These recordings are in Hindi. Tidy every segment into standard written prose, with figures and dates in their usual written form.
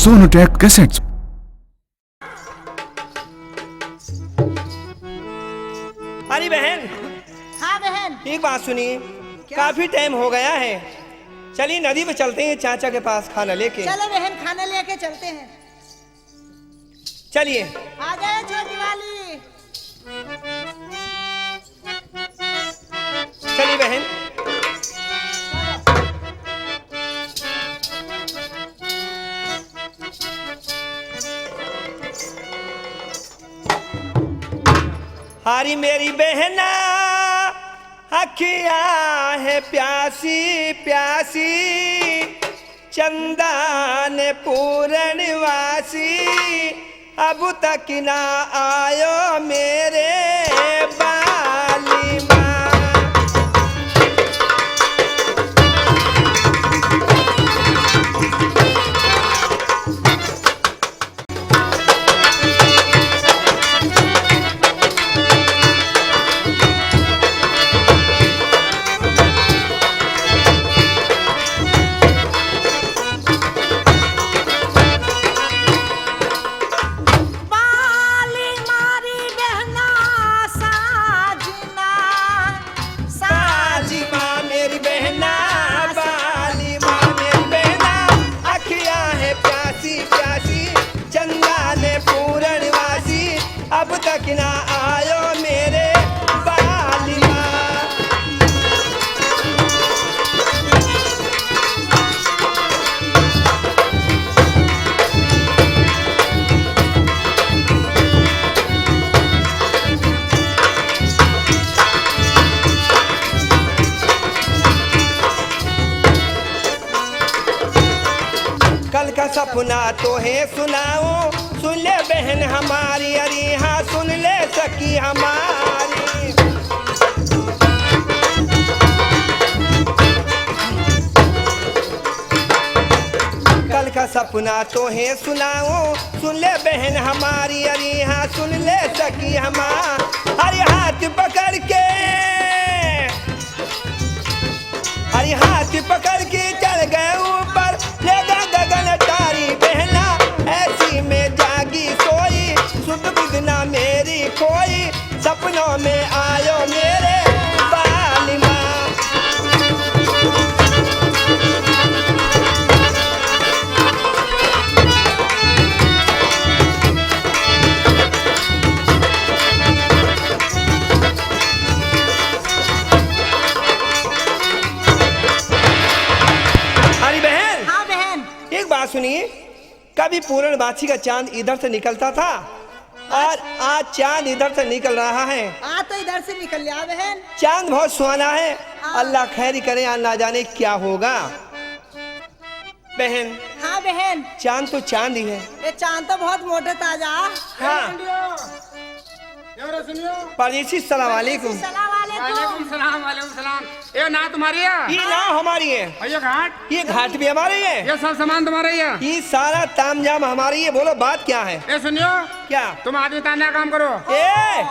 Sonotech cassettes. अरे बहन। हाँ बहन। एक बात सुनिए, काफी टाइम हो गया है, चलिए नदी पे चलते हैं चाचा के पास खाना लेके। चलो बहन, खाना लेके चलते हैं। चलिए। आ गए छोटी वाली। चलिए बहन। हारी मेरी बहना अखिया है प्यासी प्यासी, चंदन पूर्णवासी, अब तक ना आयो मेरे बाली माँ। अब तक ना आयो मेरे बाली माँ। कल का सपना तो है सुनाओ, सुन ले बहन हमारी, अरे हाँ सुन ले सखी हमारी। कल का सपना तो है सुनाओ, सुन ले बहन हमारी, अरे हाँ सुन ले सखी हमारी। हरी हाथ पकड़ के, हरी हाथ पकड़ के चल गए ऊपर, ले गगन तारी बहना, ऐसी में जागी सोई, सुध बुध ना मेरी कोई, सपनों में आयो मेरे बाली माँ। अरे बहन। हाँ बहन। एक बात सुनिए, कभी पूर्णवासी का चांद इधर से निकलता था और आज चांद इधर से निकल रहा है। आज तो इधर से निकल लिया बहन। चांद बहुत सुहाना है, अल्लाह खैर करे, आज ना जाने क्या होगा। बहन। हाँ बहन। चांद तो चांद ही है। ये चांद तो बहुत मोटा ताजा। हाँ। परदेसी सलाम वालेकुम। वालेकुम सलाम, वालेकुम सलाम। ये ना तुम्हारी है? ये ना हमारी है। ये घाट? ये घाट भी हमारी है। ये सब सामान तुम्हारा ही है? ये सारा तामझाम हमारी है। बोलो बात क्या है? ये सुनियो, क्या? तुम आदमी ताना काम करो। ए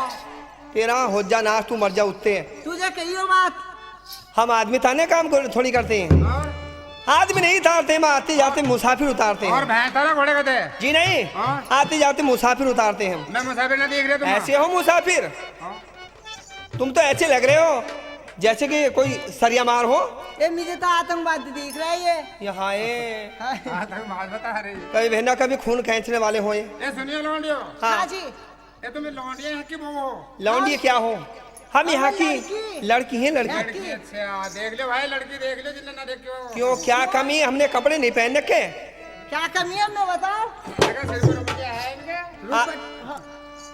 तेरा हो जा नाश, तू मर जा उत्ते। तुझे कहियो बात। हम आदमी ताने काम थोड़ी करते हैं। आदमी नहीं उतारते, हम आते जाते मुसाफिर उतारते हैं। और भैंस तारा घोड़े का दे? जी नहीं, आते जाते मुसाफिर उतारते हैं। मैं मुसाफिर ना देख रहे तुम? ऐसे हो मुसाफिर? तुम तो ऐसे लग रहे हो जैसे कि कोई सरिया मार हो। ये मुझे तो आतंकवादी दिख रहा है ये। यहाँ बता रही। कभी बहना कभी खून खींचने वाले हो। ये सुनियो लौंडियो। हाँ जी। ये तुम्हें लौंडिया है कि वो? लौंडी क्या हो? हम यहाँ की लड़की हैं। लड़की। अच्छा देख लो भाई, लड़की देख लो जिन्हें ना देखो। क्यों, क्या कमी? हमने कपड़े नहीं पहन रखे। क्या कमी है हमने बताओ।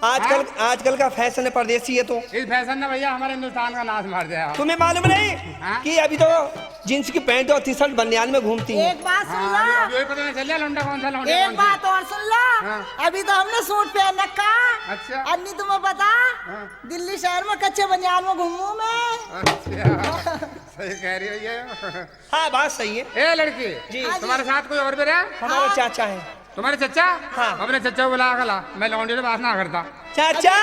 आजकल का फैशन है परदेसी है। तो इस फैशन ने भैया हमारे हिंदुस्तान का नाश मार दिया। तुम्हें मालूम नहीं कि अभी तो जींस की पैंट और टी शर्ट बनियान में घूमती है। एक बात सुन लो। ये पता नहीं चलिए लौंडा कौन सा लौंडा। एक बात और सुन लो। अभी तो हमने सूट पहन रखा। अच्छा। अन्नी तुम्हें पता, दिल्ली शहर में कच्चे बनियान में घूमू मैं। अच्छा सही कह रही हो ये। हाँ बात सही है। ए लड़की जी। तुम्हारे साथ कोई और भी रहा? हमारा चाचा है। तुम्हारे चचा? हाँ। अपने चचा को बुला खला, मैं लौंडी से बात ना करता। चाचा।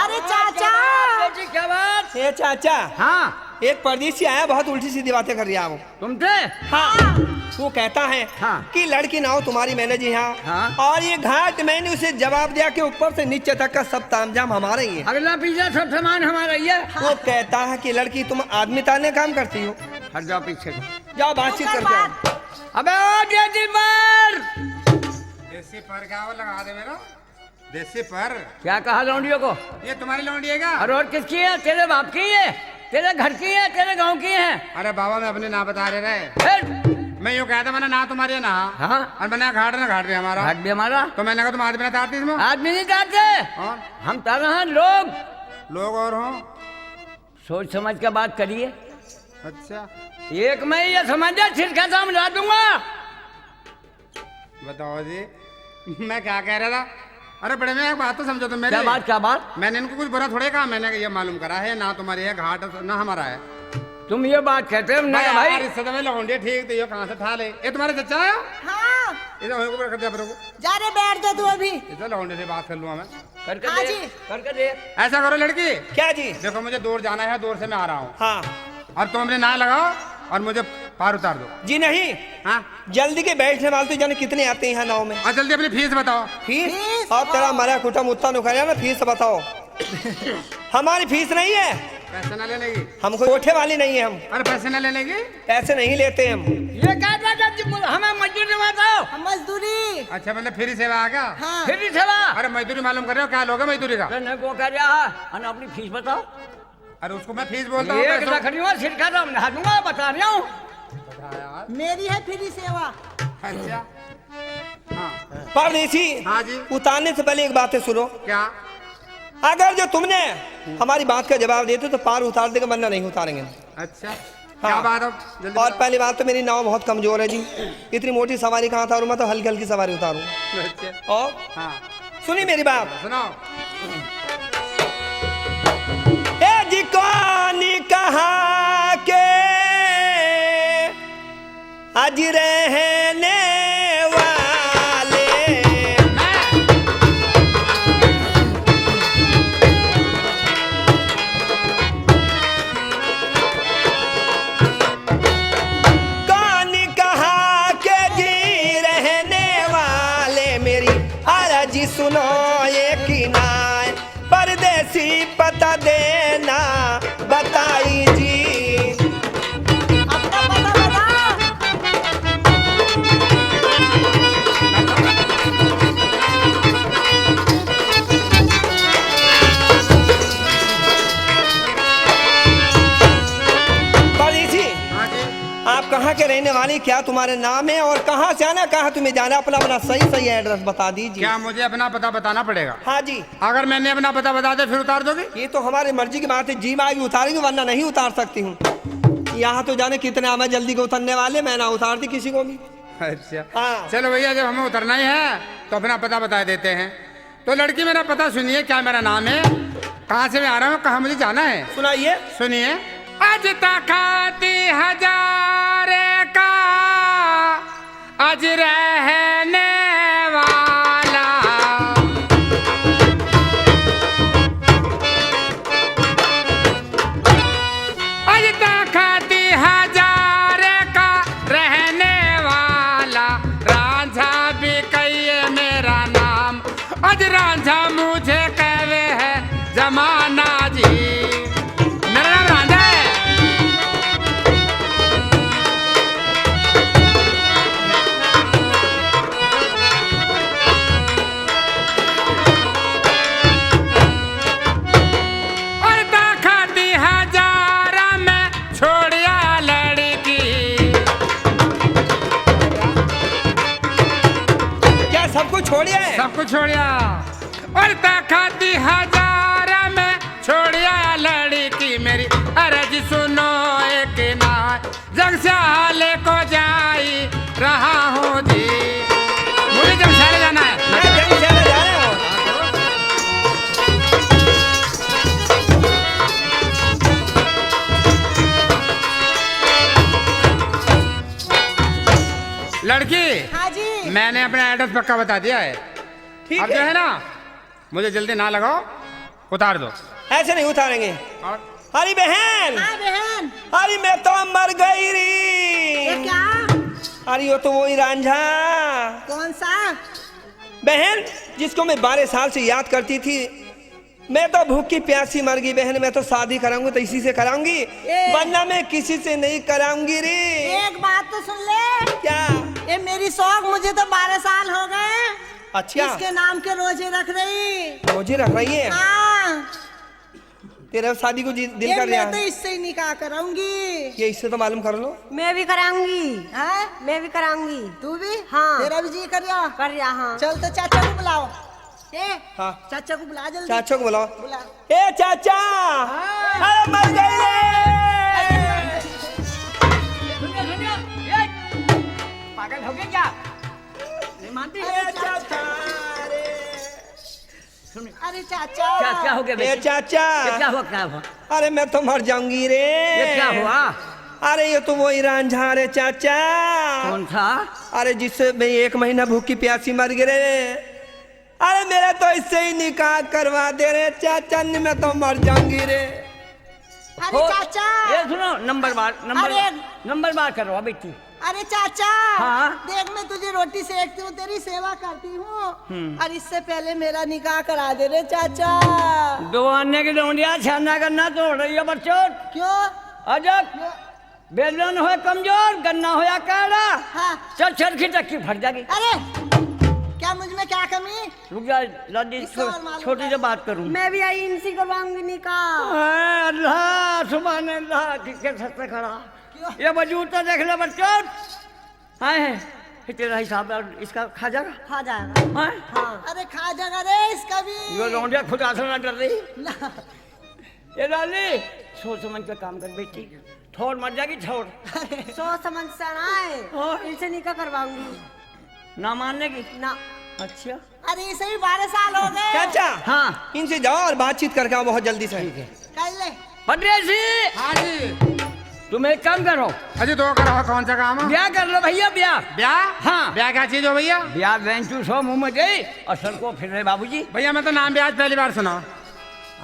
अरे चाचा। ये चाचा। हाँ एक परदेसी आया, बहुत उल्टी सीधी बातें कर रहा है वो। तुमसे? हाँ, वो कहता है हाँ। कि लड़की ना हो तुम्हारी, मैंने जी हाँ। हाँ। और ये घाट मैंने उसे जवाब दिया कि ऊपर से नीचे तक का सब तामझाम हमारा ही है। अगला पीछा सब सामान हमारा ही है। वो कहता है कि लड़की तुम आदमी तारने काम करती हो, हट जाओ पीछे। जाओ बातचीत करके आओ। अबे ओ देसी पर! देसी पर क्या वो लगा दे मेरा? देसी पर? क्या कहा लौंडियों को? ये तुम्हारी लौंडी है क्या? अरे और किसकी है? तेरे बाप की है, तेरे घर की है, तेरे गांव की है? अरे बाबा मैं अपने ना बता रहे। मैं यूँ कहता मैंने ना तुम्हारी है ना। हाँ। और मैंने घाट ना घाट भी हमारा। घाट भी हमारा। तो मैंने कहा तुम आदमी ना तारती इसमें? आदमी नहीं तारते। हम तार रहे हैं लोग और हो। सोच समझ के बात करिए। अच्छा, एक मैं ये समझा छिड़का समझा दूंगा। बताओ जी, मैं क्या कह रहा था? अरे बड़े में एक बात तो समझो तुम मेरी। क्या बात? मैंने इनको कुछ बुरा थोड़े कहा, मैंने ये मालूम करा है ना तुम्हारी है घाट ना हमारा है। तुम ये बात कहते हो ना भाई? रिश्ते में लौंडे ठीक तो ये कहाँ से ठा ले? ये तुम्हारे चचा है? हाँ। इधर होए कर दिया बरोबर। जा रे बैठ जा तू अभी। इधर लौंडे से बात कर लूँ मैं। हाँ जी। करके दे। ऐसा करो लड़की। क्या जी? देखो मुझे दूर जाना है, दूर से मैं आ रहा हूँ। हाँ। अब तुम अपने ना लगाओ और मुझे पार उतार दो। जी नहीं। हाँ। जल्दी के बैठने वाले तो जाने कितने आते हैं यहाँ नाव में। और जल्दी अपनी फीस बताओ। फीस? अब तेरा मरा कुटम उतना नुकाया ना, फीस बताओ। हमारी फीस नहीं है। पैसे ना लेने की? हमको कोठे वाली नहीं है हम। अरे पैसे ना लेने की? पैसे नहीं लेते हम। ये कहता हमें मजदूरी बताओ। मजदूरी। अच्छा मतलब फ्री सेवा आ गया? हाँ। फ्री सेवा? अरे मजदूरी मालूम कर रहे हो क्या लोगे मजदूरी का? वो कह रहा है अपनी फीस बताओ। अरे उसको मैं फीस बोलता हूँ। बता रहा हूँ। मेरी है फ्री सेवा। अच्छा हाँ। परदेसी। हाँ जी। उतारने से पहले एक बात है सुनो। क्या? अगर जो तुमने हमारी बात का जवाब देते तो पार उतार देगा, वरना नहीं उतारेंगे। अच्छा हाँ। क्या बात अब? और पहली बात तो मेरी नाव बहुत कमजोर है जी, इतनी मोटी सवारी कहाँ उतारूँ मैं, तो हल्की हल्की सवारी उतारूँ। अच्छा। और हाँ सुनी मेरी बात, सुनाओ। जी कौन कहा के आज रहने वाले कौन कहा के जी रहने वाले, मेरी अर्जी सुनो एक नाय परदेसी पता देना बताई जी। अपना पता बता। परदेसी आप कहाँ के रहने वाले, क्या तुम्हारे नाम है और कहाँ से आना, कहाँ तुम्हें जाना, अपना अपना सही एड्रेस बता दीजिए। क्या मुझे अपना पता बताना पड़ेगा? हाँ जी। अगर मैंने अपना पता बता दिया फिर उतार दोगे? ये तो हमारी मर्जी की बात है, जी मांगी उतारेंगे वरना नहीं उतार सकती हूँ। यहाँ तो जाने कितने आम जल्दी के उतरने वाले, मैं ना उतारती किसी को भी। अच्छा हाँ। चलो भैया जब हमें उतरना ही है तो अपना पता बता देते हैं। तो लड़की मेरा पता सुनिए, क्या मेरा नाम है, कहाँ से मैं आ रहा हूँ, कहाँ मुझे जाना है, सुनाइए। सुनिए। अज तखाती हजारे का अज रहने वाला, अज तखाती हजारे का रहने वाला, रांझा भी कहिए मेरा नाम, अज रांझा मुझे कहवे है जमाना जी। मेरा नाम रांझा है। और दाखाती हजारा में छोड़िया लड़की, क्या सबको छोड़िया है? सबको छोड़िया। और दाखाती हजारा में छोड़िया लड़की, मेरी अर्ज सुनो एक ना, जग से हाले को जाई रहा हूँ जी। मुझे जग से जाना है। जग से जा रहे हो? लड़की। हाँ जी। मैंने अपना एड्रेस पक्का बता दिया है। ठीक है। अब जो है ना मुझे जल्दी ना लगाओ, उतार दो। ऐसे नहीं उतारेंगे। और? हरी बहन। हाँ बहन। बहन अरे मैं तो मर गई ये री। क्या? अरे वो तो वही रांझा कौन सा? बहन जिसको मैं 12 साल से याद करती थी। मैं तो भूखी प्यासी मर गई बहन। मैं तो शादी कराऊंगी तो इसी से कराऊंगी, वरना मैं किसी से नहीं कराऊंगी रे। एक बात तो सुन ले। क्या? ये मेरी शौक, मुझे तो 12 साल हो गए। अच्छा इसके नाम के रोजे रख रही। मुझे रख रही है? हाँ। तेरा शादी को दिल ये कर रहा मैं तो है? इससे ही निकाह कराऊंगी। ये इससे तो मालूम कर लो। मैं भी कराऊंगी। हाँ? मैं भी कराऊंगी। तू भी? हाँ। तेरा भी जी कर रहा? कर रहा हाँ। चल तो चाचा को बुलाओ। ए हाँ चाचा को बुला जल्दी। चाचा को बुलाओ। बुला। ए चाचा, अरे मर गई रे। सुनिए सुनिए, ये पागल हो गए क्या? नहीं मानती? ए चाचा रे। सुनिए, अरे चाचा। क्या हो गया ए बेटी? चाचा, ये क्या हुआ? अरे मैं तो मर जाऊंगी रे। ये क्या हुआ? अरे ये तो वही रांझा रे चाचा। कौन था? अरे जिससे मैं 1 महीना भूखी प्यासी मर गई रे। अरे मेरा तो इससे ही निकाह करवा दे रे चाचा, नहीं मैं तो मर जाऊंगी रे। अरे चाचा। ये सुनो, नंबर बार करो बेटी। अरे चाचा। हाँ? देख मैं तुझे रोटी सेकती हूँ, तेरी सेवा करती हूँ, और इससे पहले मेरा निकाह करा दे रे चाचा। दो अन्य की डोंडिया छाना करना तोड़ रही है बच्चों। क्यों? अजब, बेलन हो कमजोर, गन्ना होया काला। हाँ। चल चरखी टक्की फट जाएगी। अरे क्या मुझ में क्या कमी? रुक जा लाडी, इससे और मालूम छोटी से बात करूं। मैं भी आई इनसी करवाऊंगी निकाह। अल्लाह सुभान अल्लाह, किसके छत पे खड़ा? क्यों? ये वजूद तो देख ले बच्चों। आए तेरा हिसाब इसका खा जाएगा। खा जाएगा। हाँ? हाँ। अरे खा जाएगा रे इसका भी। ये लौंडिया खुद आसन ना कर रही। ना। ये लाली सोच समझ के काम कर बेटी, छोड़ मर जाएगी छोड़। सोच समझ से आए, हाँ। इनसे निकाह करवाऊंगी। ना मानने की ना। अच्छा अरे इसे भी 12 साल हो गए। चाचा हाँ इनसे जाओ और बातचीत करके आओ बहुत जल्दी से। कर ले। पटेल हाँ जी। तुम एक काम करो, अजी दो करो, कौन सा काम है? ब्याह कर लो भैया, ब्याह। ब्याह? हाँ। ब्याह क्या चीज हो भैया? ब्याह बेंचू सो मुंह में गई और सर को फिर रहे बाबूजी। भैया मैं तो नाम ब्याह पहली बार सुना।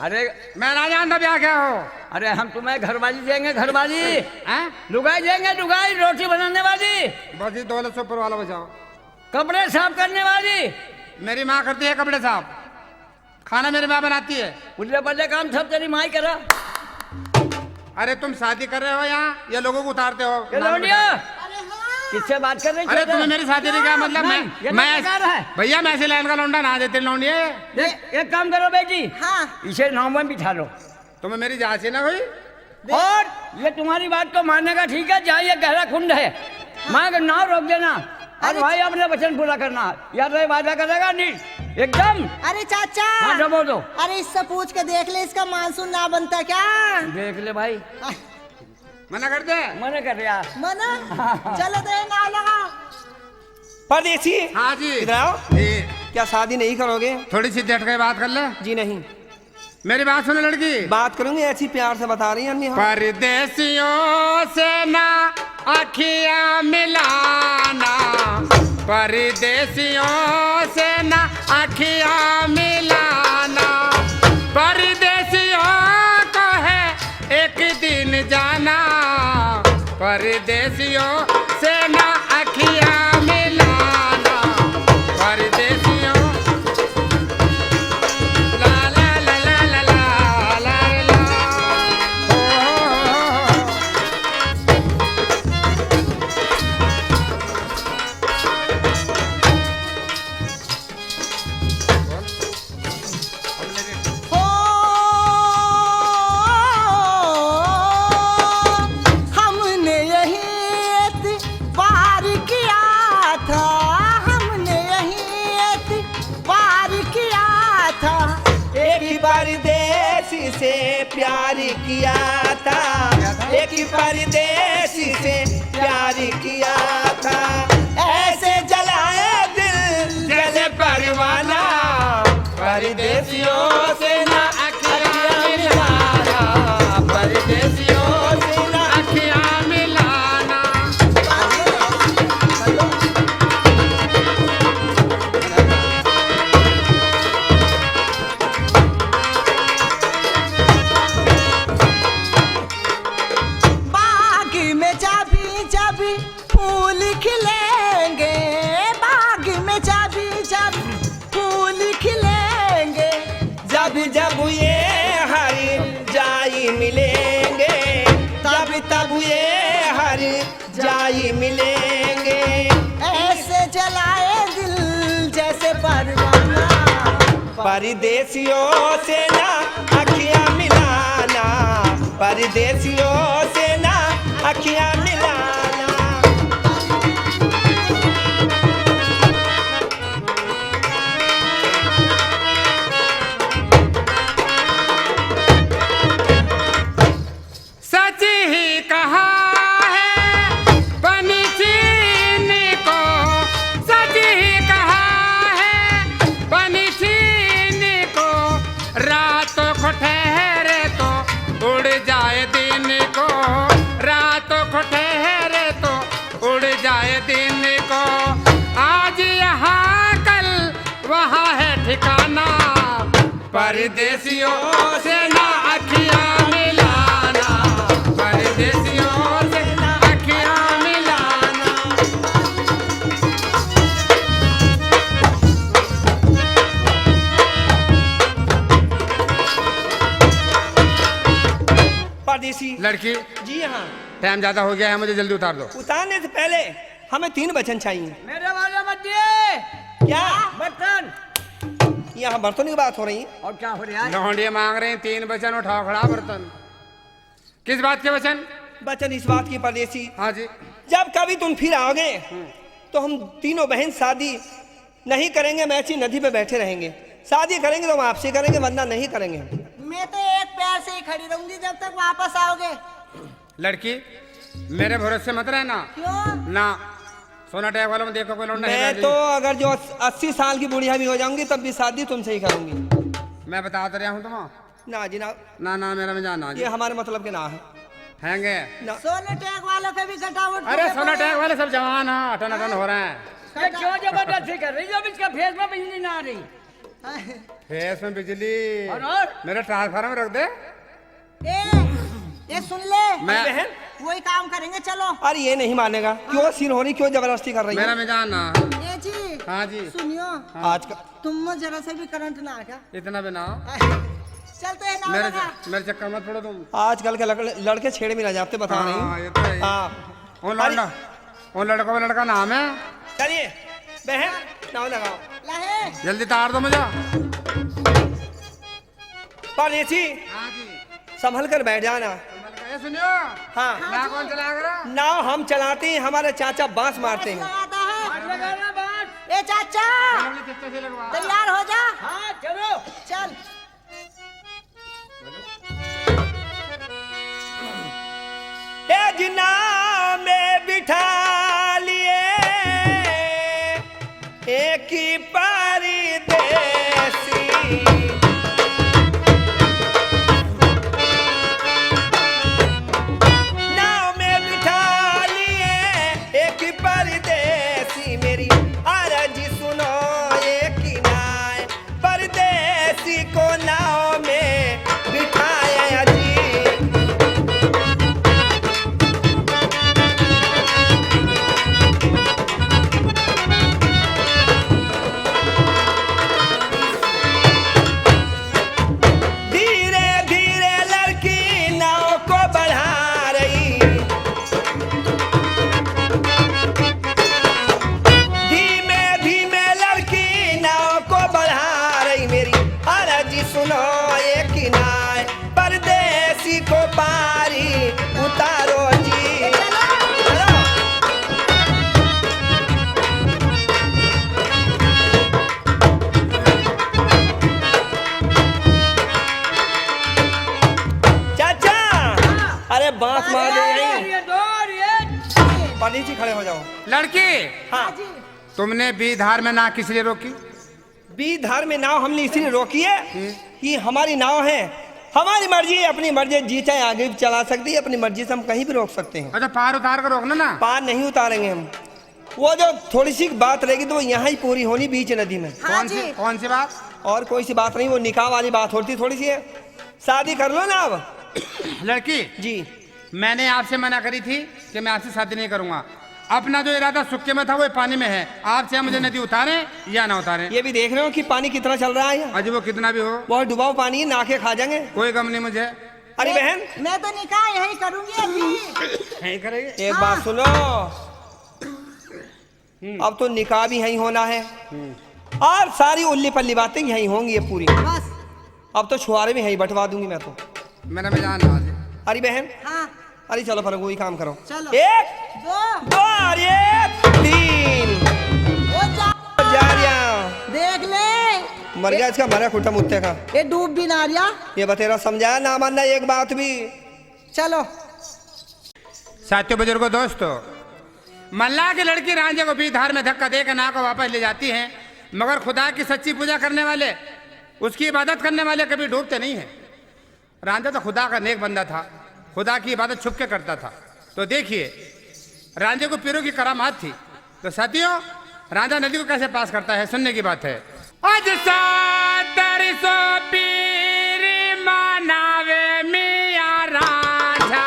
अरे मैं ना जानता ब्याह क्या हो। अरे हम तुम्हें घरवाली देंगे, घरवाली हैं? लुगाई देंगे, लुगाई रोटी बनाने वाली, बस ये दौलत से ऊपर वाला बचाओ। कपड़े साफ करने वाली। मेरी माँ करती है कपड़े साफ, खाना मेरी माँ बनाती है। उल्ले पल्ले काम सब तेरी माई करा। अरे तुम शादी कर रहे हो यहाँ, ये लोगों को उतारते हो। ये लौंडिया अरे हाँ। किससे बात कर रही? अरे तुम्हें मेरी शादी नहीं क्या मतलब? नहीं, ये मैं तो बेकार है। भैया मैं ऐसे लाइन का लौंडा ना देते लौंडी है। देख एक काम करो बेटी, हाँ। इसे नाव में बिठा लो तुम्हें मेरी जांच है ना भाई? और ये तुम्हारी बात को मानने का ठीक है, जहाँ ये गहरा कुंड है माँ का नाव रोक देना और अरे भाई अपने वचन पूरा करना। याद रहे, वादा करेगा नहीं एकदम। अरे चाचा। हाँ डबो दो। अरे इससे पूछ के देख ले, इसका मानसून ना बनता क्या? देख ले भाई, मना कर दे। मना कर रहा। मना। चलो तो ना लगा। परदेसी हाँ जी। इधर आओ। जी। क्या शादी नहीं करोगे? थोड़ी सी झट के बात कर ले। जी नहीं। मेरी बात सुनो लड़की। बात करूंगी, ऐसी प्यार से बता रही है अन्नी। हाँ। परदेसियों से ना अखियां मिलाना, परदेसियों से ना अखियां मिलाना, परदेसियों को है एक दिन जाना, परदेसियों से ना अखियां मिलाना, परदेसियों ला ला ला ला ला ला ला ला हो हमने यही एतबार किया था, हमने यही एतबार किया था। एक ही परदेसी से प्यार किया था, एक ही परदेसी से प्यार किया था, ऐसे जलाए दिल जले परवाना, परदेसियों से ना अखियां मिलाना, परदेसियों से ना अखियां मिलाना। मिलेंगे। ऐसे जलाए दिल जैसे परवाना, परदेसियों से ना अखियां मिलाना, परदेसियों से ना अखियां मिलाना। सच ही कहा है बनी चीनी को, सच ही कहा है बनी चीनी को, रातों को ठहरे तो उड़ जाए दिन को, रातों को ठहरे तो उड़ जाए दिन को। आज यहाँ कल वहाँ है ठिकाना, परदेसियों से ना अखियां मिलाना, परदेसियों से ना अखियां मिलाना। परदेसी लड़की, जी हाँ, टाइम ज्यादा हो गया है, मुझे जल्दी उतार दो। उतारने से पहले हमें 3 वचन चाहिए। मेरे वाले मत दिए क्या? बर्तन। यहाँ बर्तन की बात हो रही है। और क्या हो रहा है? लौंडिया मांग रहे हैं 3 वचन, उठाओ खड़ा बर्तन। किस बात के वचन? वचन इस बात की परदेसी, हाँ जी। जब कभी तुम फिर आओगे तो हम तीनों बहन शादी नहीं करेंगे, मैची नदी पे बैठे रहेंगे। शादी करेंगे तो हम आपसे करेंगे, वरना नहीं करेंगे। मैं तो एक पैर से ही खड़ी रहूंगी जब तक वापस आओगे। लड़की, मेरे भरोसे मत रहना क्यों? ना। सोना टैग वालों में देखो कोई लौंडा मैं है तो अगर जो 80 साल की बुढ़िया भी हो जाऊंगी तब भी शादी तुमसे ही करूंगी। मैं बता तो रहा हूँ तुम। ना जी ना, ना ना मेरा में जाना जी। ये हमारे मतलब के ना है। हैंगे ना। सोने टैग वालों के भी घटावट। अरे सोना टैग वाले सब जवान हैं, अटन अटन हो रहे हैं। ये क्यों जबरदस्ती कर रही है? जब इसका फेस में बिजली ना आ रही। फेस में बिजली और मेरे ट्रांसफार्मर में रख दे। ये सुन ले, मैं बहन, वही काम करेंगे, चलो। अरे ये नहीं मानेगा। क्यों सीन हो रही, क्यों जबरदस्ती कर रही मेरा है? में जाना। ये जी, हाँ जी। सुनियो, आज का तुम में जरा से भी करंट ना आ क्या? इतना भी ना। चलते हैं ना मेरे लगा। मेरे चक्कर मत पड़ो तुम। आजकल के लड़के छेड़ भी ना जाते, बता हाँ, नहीं। ये तो है। हाँ, उन लड़का, उन लड़कों का लड़का नाम है। चलिए बहन, नाव लगाओ। लहे, जल्दी तार दो मुझे। परदेसी, हाँ जी। संभल कर बैठ जाना। ये सुनियो, हाँ, ना कौन चलाएगा? नाव हम चलाते हैं, हमारे चाचा बांस मारते हैं। लगाता है। लगाना बात। ए चाचा, तैयार हो जा। हाँ चलो। चल। जना में बिठा लिए एक ही परदेसी, नाव में बिठा लिए एक ही परदेसी। मेरी अर्जी सुनो एक ही नाय, परदेसी को नाव में बिठाया जी। सुनो एक नाय, परदेसी को पारी उतारो जी। चलो। चाचा, अरे बांस मार दे यहीं। ये दौड़ ये। परदेसी खड़े हो जाओ। लड़की, हाँ, तुमने बी धार में ना किस लिए रोकी? बी धार में नाव हमने इसलिए रोकी है कि हमारी नाव है, हमारी मर्जी है, अपनी मर्जी जी चाहे आगे भी चला सकती है, अपनी मर्जी से हम कहीं भी रोक सकते हैं। अच्छा, पार उतार कर रोकना ना। पार नहीं उतारेंगे हम। वो जो थोड़ी सी बात रहेगी तो वो यहाँ ही पूरी होनी, बीच नदी में। कौन सी बात? और कोई सी बात नहीं, वो निकाह वाली बात होती थोड़ी सी है। शादी कर लो ना अब। लड़की जी, मैंने आपसे मना करी थी कि मैं आपसे शादी नहीं करूंगा। अपना जो इरादा सुक्के में था वो पानी में है। आपसे मुझे नदी उतारें या ना उतारें। ये भी देख रहे हो कि पानी कितना चल रहा है। अजी वो कितना भी हो, बहुत डुबाव पानी है, नाके खा जाएंगे। कोई गम नहीं मुझे। अरे बहन, मैं तो निकाह यही करूंगी अभी। यही करेंगे। एक बात सुनो, अब तो निकाह भी यहीं होना है और सारी उल्ली पल्ली बातें यहीं होंगी ये पूरी। बस अब तो छुआरे में यहीं बंटवा दूंगी मैं तो। मेरा मैं जान रहा है। अरे बहन, हाँ अरे चलो फिर वही काम करो। चलो। 1 दो 2 और 1 3 वो जा जा रिया। देख ले मर गया इसका मरा खुटा मुत्ते का। ये डूब भी ना रिया। ये बतेरा समझाया ना मानना एक बात भी। चलो साथियों बुजुर्गों दोस्तों, मल्लाह की लड़की रांझे को भी धार में धक्का देकर नाव को वापस ले जाती है, मगर खुदा की सच्ची पूजा करने वाले, उसकी इबादत करने वाले कभी डूबते नहीं हैं। रांझा तो खुदा का नेक बंदा था, खुदा की इबादत छुप के करता था। तो देखिए रांझे को पीरों की करामात थी। तो साथियों रांझा नदी को कैसे पास करता है, सुनने की बात है। अज सातर सो पीर मनावे मिया रांझा,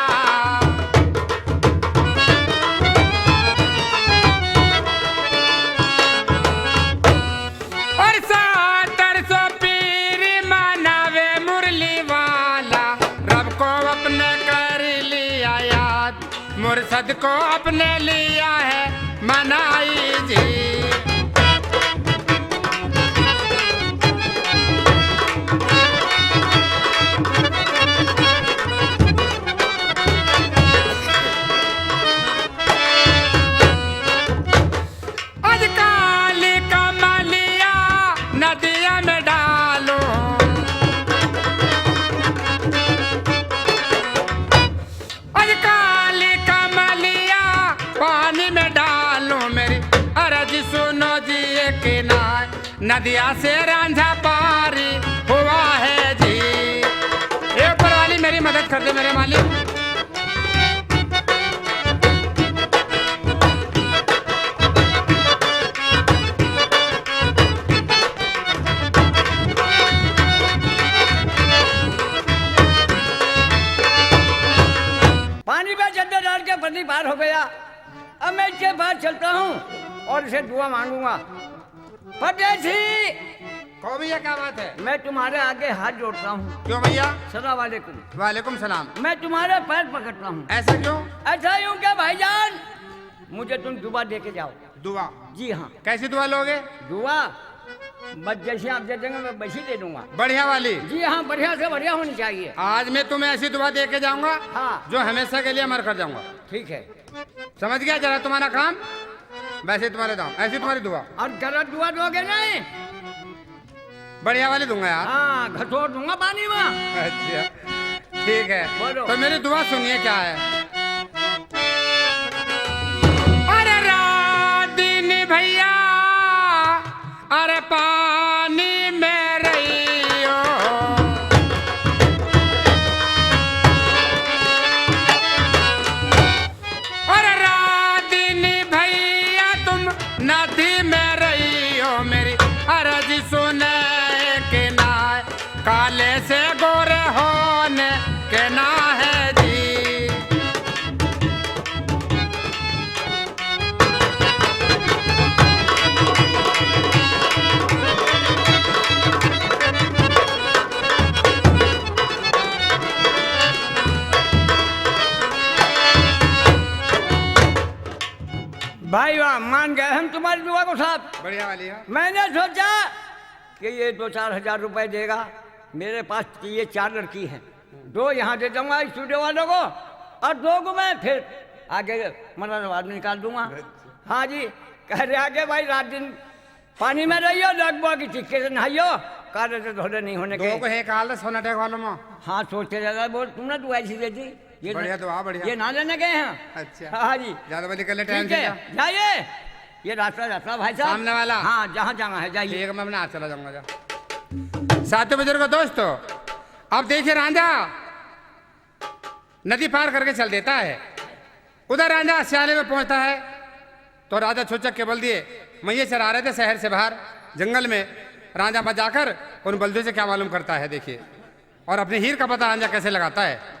और सातर सो पीर मनावे मुरली वाला, रब को अपने कर लिया याद, मुर्शद को अपने लिया है मनाई जी। आज काली कमलिया नदिया में डालो, आज काली कमलिया पानी में डालो, मेरी अरज सुनो जी के नाय, नदिया से रांझा पारी हुआ है जी। ये ऊपर वाली मेरी मदद कर दे मेरे मालिक। पानी पे चद्दर डाल के पति पार हो गया। अब मैं इसके पास चलता हूँ और इसे दुआ मांगूंगा। परदेसी, कहो भैया क्या बात है? मैं तुम्हारे आगे हाथ जोड़ता हूँ। क्यों भैया? सलाम वालेकुम। वालेकुम सलाम। मैं तुम्हारे पैर पकड़ता हूँ। ऐसा क्यों? ऐसा यूं क्या भाईजान, मुझे तुम दुआ दे के जाओ। दुआ? जी हाँ। कैसी दुआ लोगे? दुआ बस जैसे आप दे देंगे मैं वैसी दे दूंगा। बढ़िया वाली? जी हाँ, बढ़िया से बढ़िया होनी चाहिए। आज मैं तुम्हें ऐसी दुआ दे के जाऊंगा हाँ। जो हमेशा के लिए अमर कर जाऊंगा। ठीक है। समझ गया? जरा तुम्हारा काम वैसे तुम्हारे दाम, ऐसी तुम्हारी दुआ। और गलत दुआ दोगे नहीं? बढ़िया वाली दूंगा यार। हाँ, घसोड़ दूंगा पानी में। अच्छा ठीक है, बोलो। तो मेरी दुआ सुनिए क्या है। अरे रात दिन भैया, अरे पानी में रहियो, अरे रात दिन भैया तुम नदी में रहियो, मेरी अर्ज सुने के ना, काले से गोरे होने के ना है जी। भाई वाह, मान गए हम तुम्हारी दुआ को साहब। बढ़िया वाली है। मैंने सोचा कि ये 2-4 हजार रुपए देगा। मेरे पास ये 4 लड़की हैं, 2 यहाँ दे दूंगा स्टूडियो वालों को और 2 को मैं फिर आगे मनोरंजन निकाल दूंगा। हाँ जी, कह रहे आगे भाई रात दिन पानी में रहियो, लगभग की टिक्के से नहाइयो, काले से धोले नहीं होने के। 2 को एक हाल सोना टेक वालों में। हाँ सोचते ज्यादा बोल, तुमने दुआ ऐसी दे दी। ये बढ़िया दुआ, बढ़िया। ये ना लेने गए हैं। अच्छा। हाँ जी, ज्यादा बड़ी कर ले टाइम ठीक से। है, जाइए। ये रास्ता रास्ता भाई साहब सामने वाला? हाँ, जहाँ जाना है जाइए। ठीक है, मैं अपने हाथ चला जाऊंगा। जा साथियों बुजुर्गों दोस्तों, अब देखिए रांझा नदी पार करके चल देता है। उधर रांझा सियाले में पहुंचता है तो राजा छोचक के बल दिए मैये चरा रहे थे शहर से बाहर जंगल में। रांझा बजाकर उन बल्दों से क्या मालूम करता है देखिए, और अपने हीर का पता रांझा कैसे लगाता है।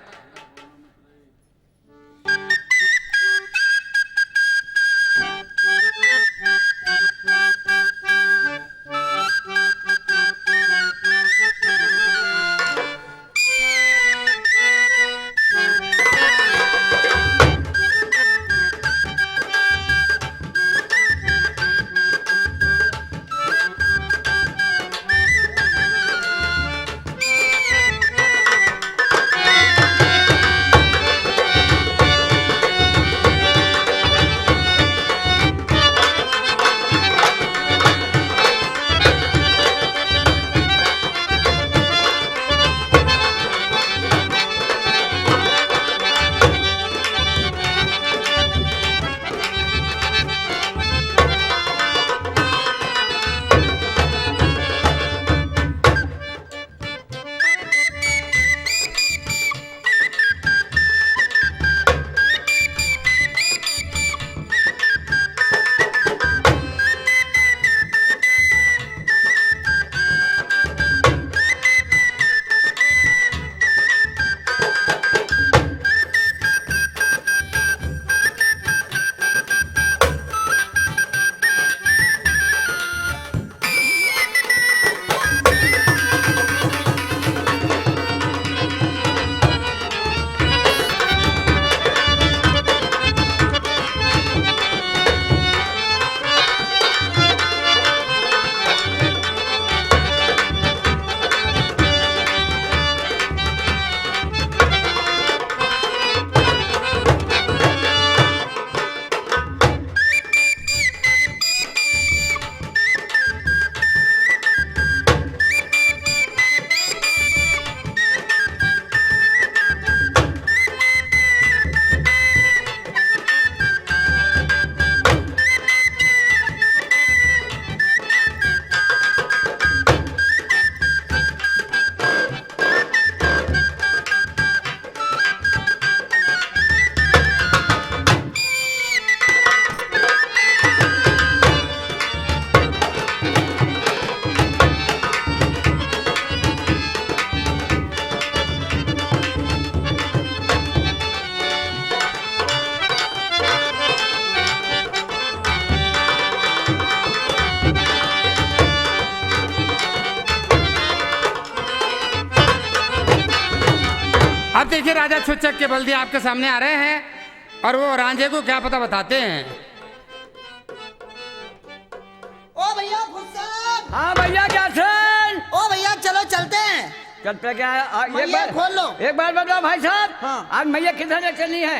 अब देखिए राजा छुच्चक के बल्दी आपके सामने आ रहे हैं और वो रांझे को क्या पता बताते हैं। ओ भैया फुर्सत। हाँ भैया क्या सुन। ओ भैया चलो चलते हैं। चलते क्या है एक मैया बार खोल लो। एक बार बताओ भाई साहब। हाँ। आज मैया किधर ले चलनी है।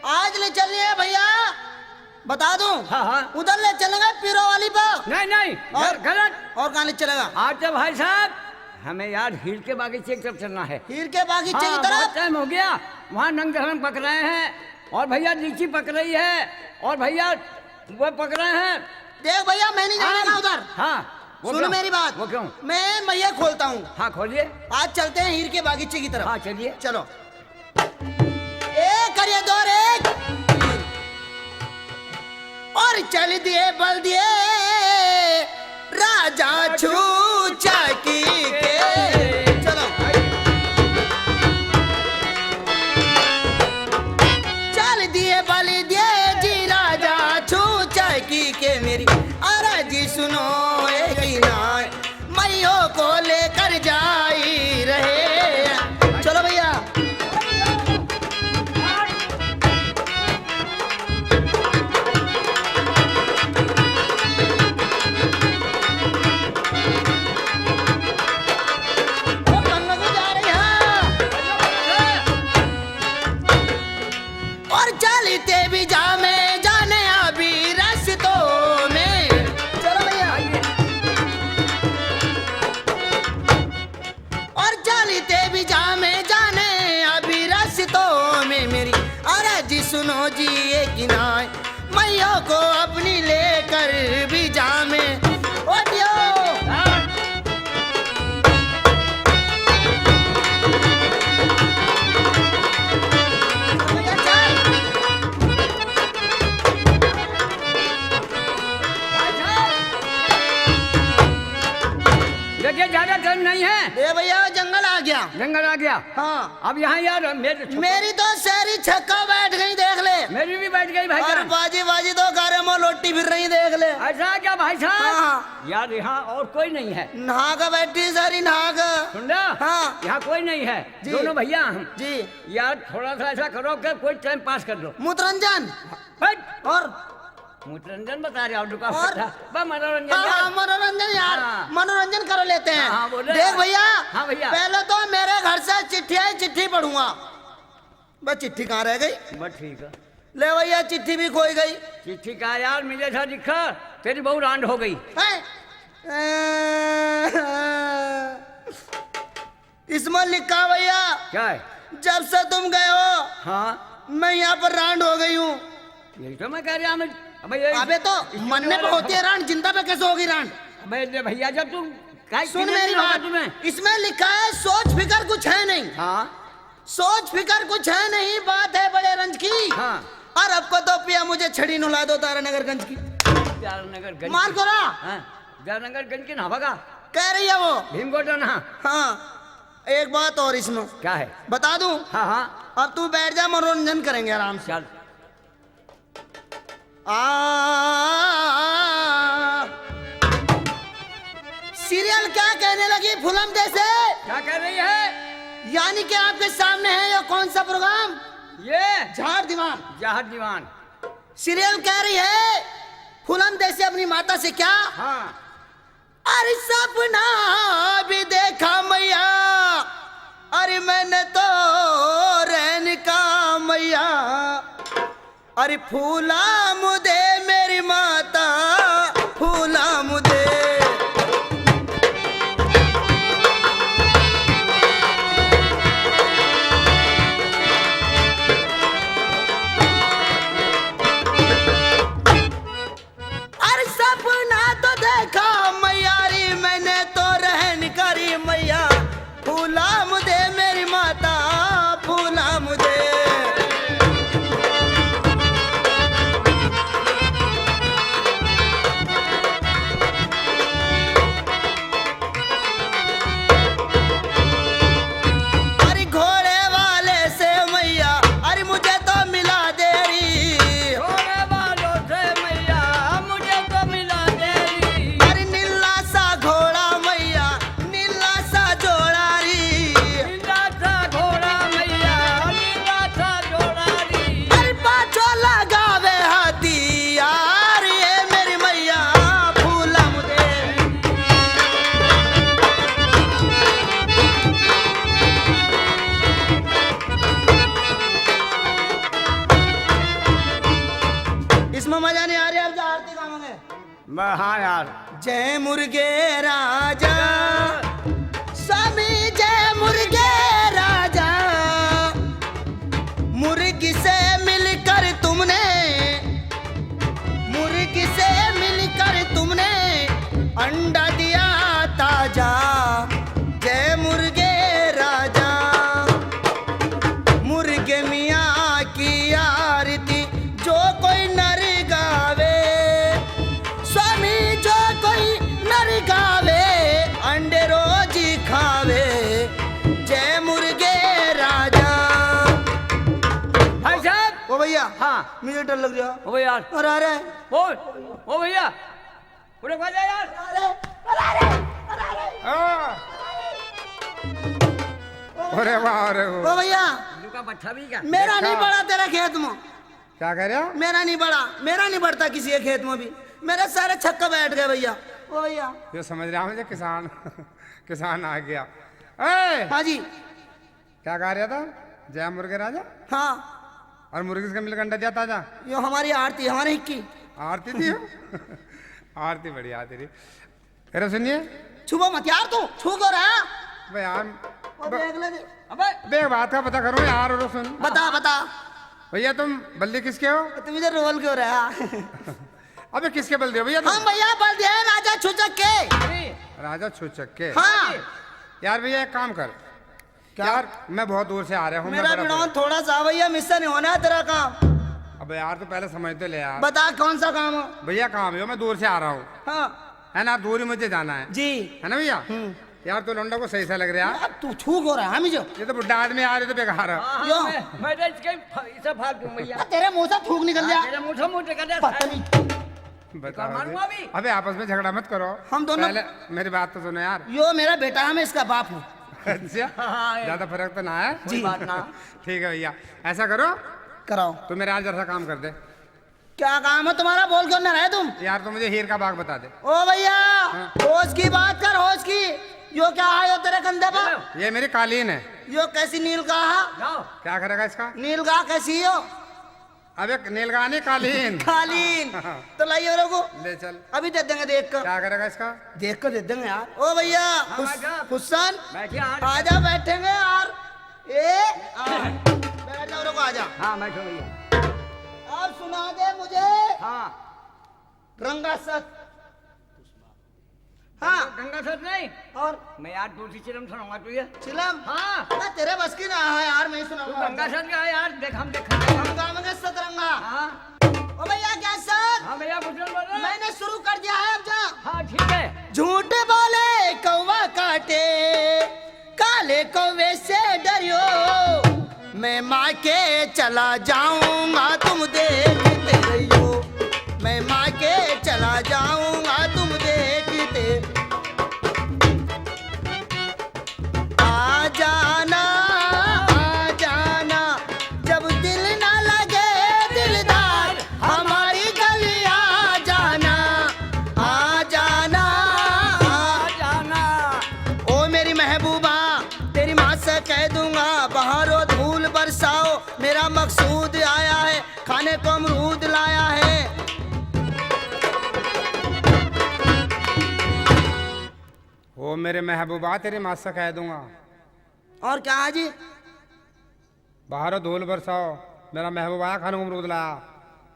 आज ले चलनी है भैया, बता दूं। हाँ हाँ। उधर ले चलेंगे पीरो वाली पर। नहीं नहीं और? गलत। और कहाँ ले चलेगा? आज तो भाई साहब हमें यार हीर के बागीचे की तरफ चलना है। हीर के बागीचे की हाँ, तरफ। बहुत टाइम हो गया, वहाँ नंग धरम पक रहे हैं और भैया लीची पक रही है और भैया वो पक रहे हैं। देख भैया मैं नहीं जाऊंगा उधर। हाँ वो सुन क्यों? मेरी बात। वो क्यों? मैं मैया खोलता हूँ। हाँ खोलिए। आज चलते हैं हीर के बागीचे की तरफ। हाँ चलिए। चलो। एक करिए दो एक और चल दिए बल दिए राजा छूचाकी के। चलो चल दिए बल दिए जी राजा छूचाकी के। मेरी अरे जी सुनो एक नाय मैयो को लेकर जाई रहे। चलो भैया। और चलते भी जामे जाने अभी रास्तों में। चलो भैया। और चलते भी जामे जाने अभी रास्तों में। मेरी अरे जी सुनो जी ये किनाय मैया को अपनी लेकर भी जामे। ओ दियो। देखिए ज्यादा टाइम नहीं है। ए भैया जंगल आ गया। जंगल आ गया। हाँ। अब यहाँ यार मेरी तो शहरी छक्का बैठ गई देख ले। मेरी भी बैठ गई भाई और साहब। बाजी बाजी तो घर में लोटी फिर रही देख ले। ऐसा क्या भाई साहब। हाँ। यार यहाँ और कोई नहीं है। नहा का बैठी सारी नहा का। सुन रहा। हाँ। यहाँ कोई नहीं है। जी। दोनों भैया हम जी। यार थोड़ा सा ऐसा करो कि कोई टाइम पास कर लो। मुतरंजन हट। और मुतरंजन बता रहे हो और? मनोरंजन हाँ, यार। मनोरंजन यार। हाँ। मनोरंजन कर लेते हैं। हाँ, बोलो देख यार। भैया। हाँ भैया। पहले तो मेरे घर से चिट्ठी आई, चिट्ठी पढ़ूंगा। बस चिट्ठी कहाँ रह गई? बस ठीक है। ले भैया चिट्ठी भी खोई गई। चिट्ठी का यार मुझे ऐसा दिखा तेरी बहू रांड हो गई। हैं? इसमें लिखा भैया क्या है। जब से तुम गए हो हाँ मैं यहाँ पर रांड हो गई हूँ। यही तो मैं कह रहा हूँ। अबे तो मरने पे होती है रांड, जिंदा पे कैसे होगी रांड? अबे भैया जब तुम सुन मेरी बात। इसमें लिखा है सोच फिकर कुछ है नहीं। हाँ सोच फिकर कुछ है नहीं, बात है बड़े रंज की। हाँ। और अब को तो पिया मुझे छड़ी नुला दो तारानगरगंज की। नगर मार को रहा। नगर गंज की ना भगा कह रही है वो। भीमकोटा ना। हाँ एक बात और इसमें क्या है। बता दूं। हाँ हाँ अब तू बैठ जा, मनोरंजन करेंगे आराम से। चल। सीरियल क्या कहने लगी फुलम जैसे। क्या कह रही है। यानी कि आपके सामने है ये कौन सा प्रोग्राम? ये झाड़ दीवान। जहाज दीवान। सीरियल कह रही है फुलम जैसे अपनी माता से क्या। हाँ। अरे सपना भी देखा मैया, अरे मैंने तो रहन का मैया। अरे फूला मुदे मेरी माता, फूला मुदे। अरे सपना तो देखा मैया री मैंने तो रहन करी मैया। फूला मुदे मेरी माता, फूला मुदे। अरे घोड़े वाले से मैया, अरे मुझे तो मिला देरी। घोड़े वालों से मैया मुझे तो मिला देरी। अरे नीला सा घोड़ा मैया, नीला सा जोड़ा री। नीला सा हाँ यार। जय मुर्गे राजा स्वामी, जय मुर्गे राजा। मुर्गी से मिलकर तुमने, मुर्गी से मिलकर तुमने अंडा दिया ताजा। जय मुर्गे राजा। मुर्गे मियाँ की आरती जो कोई नर गावे, स्वामी जो कोई नर गावे, अंडे रोज ही खावे। जय मुर्गे राजा। भाई साहब। ओ भैया, हाँ। मुझे डर लग रहा। ओ यार। और आ रहा है। ओ भैया, उड़े खा जा यार। अरे वाह, अरे ओ भैया, लुका बच्चा भी क्या? मेरा नहीं बढ़ा तेरा खेत में। क्या कह रहे हो? मेरा नहीं बढ़ा, मेरा नहीं बढ़ता किसी के खेत में भी। मेरे सारे छक्का बैठ गए भैया। ओ भैया, ये समझ रहा हूँ किसान किसान आ गया। ए, हाँ जी। क्या कह रहा था? जय मुर्गे राजा। हाँ, और मुर्गी का मिलकर अंडा दिया ताजा। यो हमारी आरती, हमारे हिक्की। आरती थी आरती बढ़िया तेरी। फिर सुनिए। छुपो मत यार, तू छू क्यों रहा? भाई यार, ओ देख ले। अबे बे बात का पता करो यार। और सुन बता बता, भैया, तुम बल्दी किसके हो? तुम इधर रोल क्यों रहा? अबे किसके बल्दी हो भैया तुम? हम भैया बल दिया है राजा छुचक के। राजा छुचक के। हाँ। यार भैया एक काम कर। क्या? यार मैं बहुत दूर से आ रहा हूँ। मेरा बिड़ौन थोड़ा सा भैया मिस्सा नहीं होना है तेरा काम। अबे यार तो पहले समझ तो ले यार। बता कौन सा काम है? भैया काम है, मैं दूर से आ रहा हूँ, हाँ है ना। दूर ही मुझे जाना है, जी। है ना भैया। यार तो लौंडा को सही सा लग रहा है। यार तू छू क्यों रहा है मुझे? ये तो बुढ़ा आदमी आ रहे तो बेकार है। यो। मैं तो इसके इसे फाड़ दूं भैया। तेरे मुंह से थूक निकल गया। तेरे मुंह से मुंह टेका दे। पता नहीं। बताओ मारूंगा जी। अभी। अबे आपस में झगड़ा मत करो। हम दोनों- पहले मेरी बात तो सुनो यार। यो मेरा बेटा है, मैं इसका बाप हूँ। अच्छा, हाँ, ज्यादा फर्क तो ना है। कोई बात ना। ठीक है भैया, ऐसा करो कराओ। तो मेरा आज जरा काम कर दे। क्या काम है तुम्हारा? बोल क्यों ना रहे तुम? यार तो मुझे हीर का बाग बता दे। ओ भैया, होश की बात कर, होश की। यो क्या है यो तेरे कंधे पर? ये मेरी कालीन है। यो कैसी नीलगाह? जाओ। क्या करेगा इसका? नीलगाह कैसी हो? अबे नीलगानी कालीन। कालीन। तो लाइए को ले चल। अभी दे देंगे, देख कर। क्या करेगा इसका? देख कर दे देंगे यार। ओ भैया हुस्सन, बैठिए यार। आजा बैठेंगे यार। बैठ जाओ, रुको आजा। हाँ मैं तो भैया। अब सुना दे मुझे हाँ रंगा सत। हाँ गंगा सर नहीं। और मैं यार दूसरी चिलम सुनाऊंगा तुझे। चिलम। हाँ ना तेरे बस की ना है यार, मैं ही तू सुनाऊंगा। गंगा सर का है यार, देख हम देख। हम गावेंगे सतरंगा। हाँ ओ भैया क्या सर? हाँ भैया बुजुर्ग बोल रहे हैं। मैंने शुरू कर दिया है, अब जा। हाँ ठीक है। झूठ बोले कौवा काटे, काले कौवे से डरियो। मैं माँ के चला जाऊंगा, तुम देखते रहियो। मैं माँ के चला जाऊंगा, तुम देखते। आ जाना जब दिल ना लगे दिलदार, हमारी गली आ जाना। आ जाना ओ मेरी महबूबा, तेरी माँ से कह दूंगा बहारो धूल बरसाओ। मेरा मकसूद आया है, खाने को अमरूद लाया है। ओ मेरे महबूबा, तेरी माँ से कह दूंगा और क्या है जी? बाहर धूल बरसाओ, मेरा महबूबा आया, खाने को अमरूद लाया।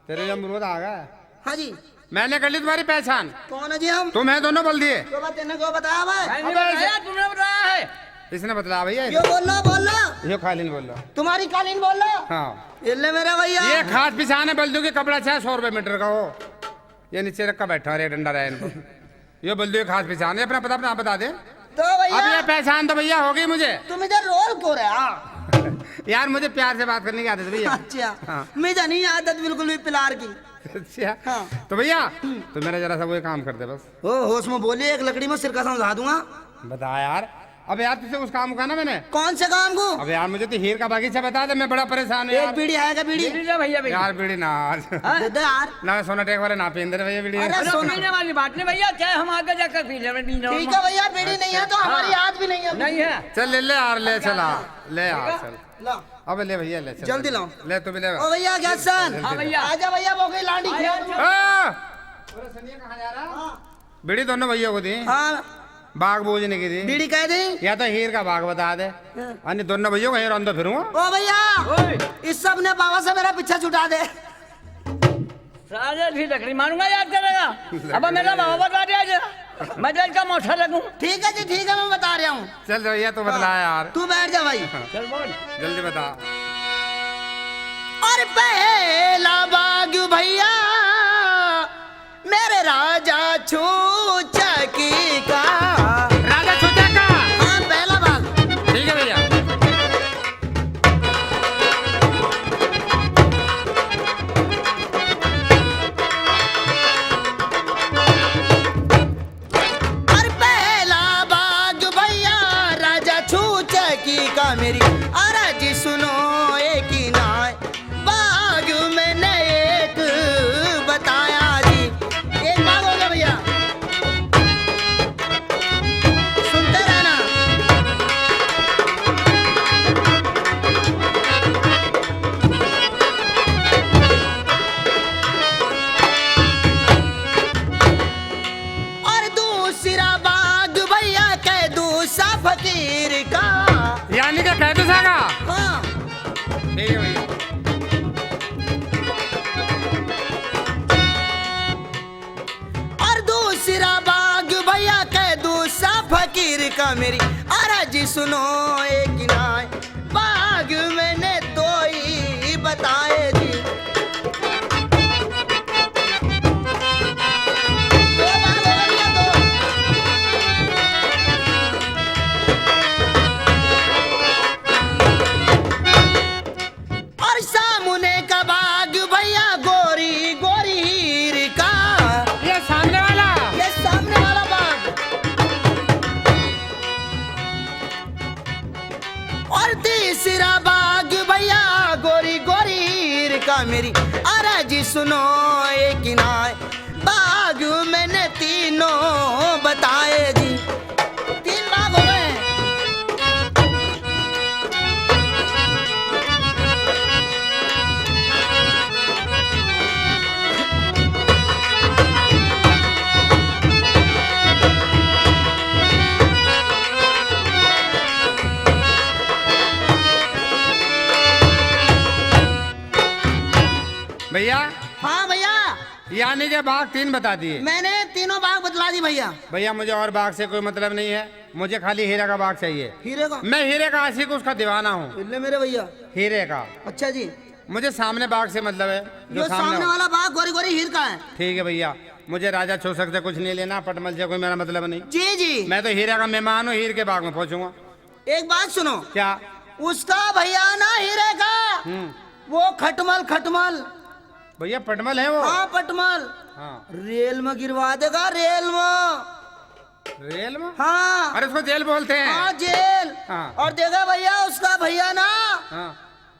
तेरे अमरूद आ गए। हाँ जी। मैंने कर ली तुम्हारी पहचान। कौन है जी हम? तुम है दोनों बोल दिए। तो बात तेने को बताया भाई? मैंने बताया, तुमने बताया है। इसने बतला भैया। यो बोल लो। यो खालिन बोल रहा। तुम्हारी कालीन बोल लो। हाँ ये ले मेरा भैया। ये खास पिछाने बल्दू के कपड़ा चाहे 100 रुपए मीटर का हो। ये नीचे रखा बैठा रे, डंडा रहे इनको। ये बल्दू के खास पिछाने, अपना पता अपना बता दे। तो अब भैया ये पहचान तो भैया हो गई मुझे। तुम इधर रोल क्यों रहे? यार मुझे प्यार से बात करने की आदत है भैया। अच्छा हाँ। मुझे नहीं आदत बिल्कुल भी पिलार की। अच्छा हाँ। तो भैया तो मेरा जरा सा वो काम कर दे बस। ओ होश में बोलिए, एक लकड़ी में सिरका समझा दूंगा। बता यार। अब यार तुझसे उस काम का ना मैंने। कौन से काम को? अब यार मुझे तो हीर का बागीचा बता दे, मैं बड़ा परेशान हूँ एक यार। बीड़ी आएगा, बीड़ी बीड़ी ले भैया भैया। यार बीड़ी ना दे दे यार। ना सोना टेक वाले ना पींदे भैया बीड़ी। अरे अरे सोना- पीने वाली बात नहीं भैया, चाहे हम आगे जाकर पी ले। ठीक है भैया, बीड़ी नहीं है तो हमारी याद भी नहीं है। नहीं है। चल ले ले यार, ले चला ले यार चल। ला। अब ले भैया ले चल। जल्दी लाओ। ले तू भी ले। ओ भैया क्या सन? हाँ भैया। आजा भैया, वो गई लांडी खेल। आ! कहाँ जा रहा? बीड़ी दोनों भैया को दी, हाँ बाग बूझने की दी। बीड़ी कह दी या तो हीर का बाग बता दे, अन्य दोनों भैया को हीर अंदर फिरूंगा। ओ भैया इस सब ने बाबा से मेरा पीछा छुटा दे। सारे भी लकड़ी मारूंगा, याद करेगा। अब मेरा बाबा बता दिया जरा, मैं जेल का मोछा लगूं। ठीक है जी ठीक है, मैं बता रहा हूँ। चल भैया तो बतला यार, तू बैठ जा भाई। चल बोल। जल्दी बता। और पहला बाग भैया मेरे राजा छूचकी का। राजा छूचा का? हाँ पहला बाग। ठीक है भैया। और पहला बाग भैया राजा छूचकी का मेरी अरज सुनो एक ही नाय। बाग मैंने एक बताया जी, एक बाग हो गया भैया, सुनते रहना। और दूसरा बाग भैया कह दूसरा फकीर का। यानी क्या कह दो सागा? हाँ ठीक है भैया। और दूसरा बाग भैया कह दूसरा फकीर का मेरी अरज सुनो एक नाय। बाग मैंने दो ही बताए जी, दो बाग हो गया दो। और सामने का बाग भैया गोरी गोरी हीर का। ये सामने वाला? ये सामने वाला बाग। और तीसरा बाग भैया गोरी गोरी हीर का मेरी अरज सुनो एक नाय। बाग मैंने तीनों बताए जी, तीन बाग हो गए। भैया हाँ भैया यानी के बाग तीन बता दिए। मैंने तीनों बाग बतला दी भैया। भैया मुझे और बाग से कोई मतलब नहीं है, मुझे खाली हीरे का बाग चाहिए। हीरे का? मैं हीरे का आशिक उसका दीवाना हूँ। ले मेरे भैया। हीरे का? अच्छा जी। मुझे सामने बाग से मतलब है, जो सामने वाला बाग गोरी गोरी हीर का है। ठीक है भैया, मुझे राजा छोसक से कुछ नहीं लेना, पटमल से कोई मेरा मतलब नहीं। जी जी। मैं तो हीरे का मेहमान हूँ, हीर के बाग में पहुँचूंगा। एक बात सुनो। क्या? उसका भैया ना हीरे का, वो खटमल खटमल। भैया पटमल है वो? हाँ पटमल। हाँ। रेल में गिरवा देगा, रेल में। रेल में? हाँ। अरे उसको जेल बोलते हैं। हाँ जेल। हाँ। और देगा भैया उसका भैया ना, हाँ।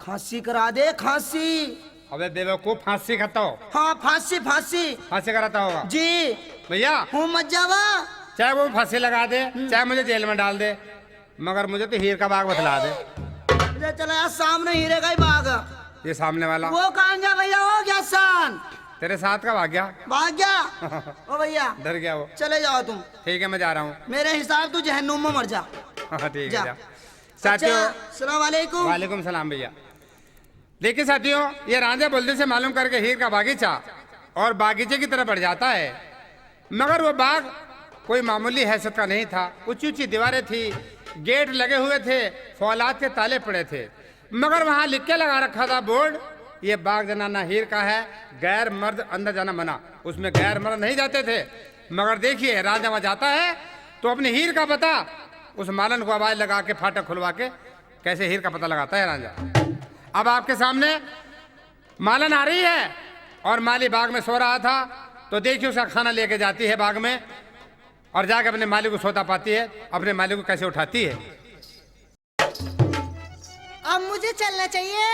फांसी करा दे, फांसी। अबे बेवकूफ, फांसी खाता हो? हाँ फांसी फांसी। फांसी कराता होगा जी भैया। हूँ मत जावा। चाहे वो फांसी लगा दे, चाहे मुझे जेल में डाल दे, मगर मुझे तो हीर का बाग बतला दे। चला यार, सामने हीरे का ही बाग है। ये सामने वाला? वो कहाँ गया भैया, हो गया सान। तेरे साथ का भाग गया? भाग गया। ओ भैया डर गया वो। चले जाओ तुम। ठीक है मैं जा रहा हूँ। मेरे हिसाब तू जहन्नुम में मर जा। हाँ ठीक है जा। जा। साथियों अस्सलाम वालेकुम। वालेकुम सलाम भैया। देखिए साथियों, ये रांझा बुल्दे से मालूम करके हीर का बागीचा और बागीचे की तरफ बढ़ जाता है, मगर वो बाग कोई मामूली हैसियत का नहीं था। ऊंची ऊंची दीवारें थी, गेट लगे हुए थे, फौलाद के ताले पड़े थे, मगर वहां लिख के लगा रखा था बोर्ड, ये बाग जनाना हीर का है, गैर मर्द अंदर जाना मना। उसमें गैर मर्द नहीं जाते थे। मगर देखिए राजा वहां जाता है तो अपने हीर का पता उस मालन को आवाज लगा के फाटक खुलवा के कैसे हीर का पता लगाता है राजा। अब आपके सामने मालन आ रही है और माली बाग में सो रहा था, तो देखिए उसका खाना लेके जाती है बाग में और जाके अपने मालिक को सोता पाती है, अपने मालिक को कैसे उठाती है। अब मुझे चलना चाहिए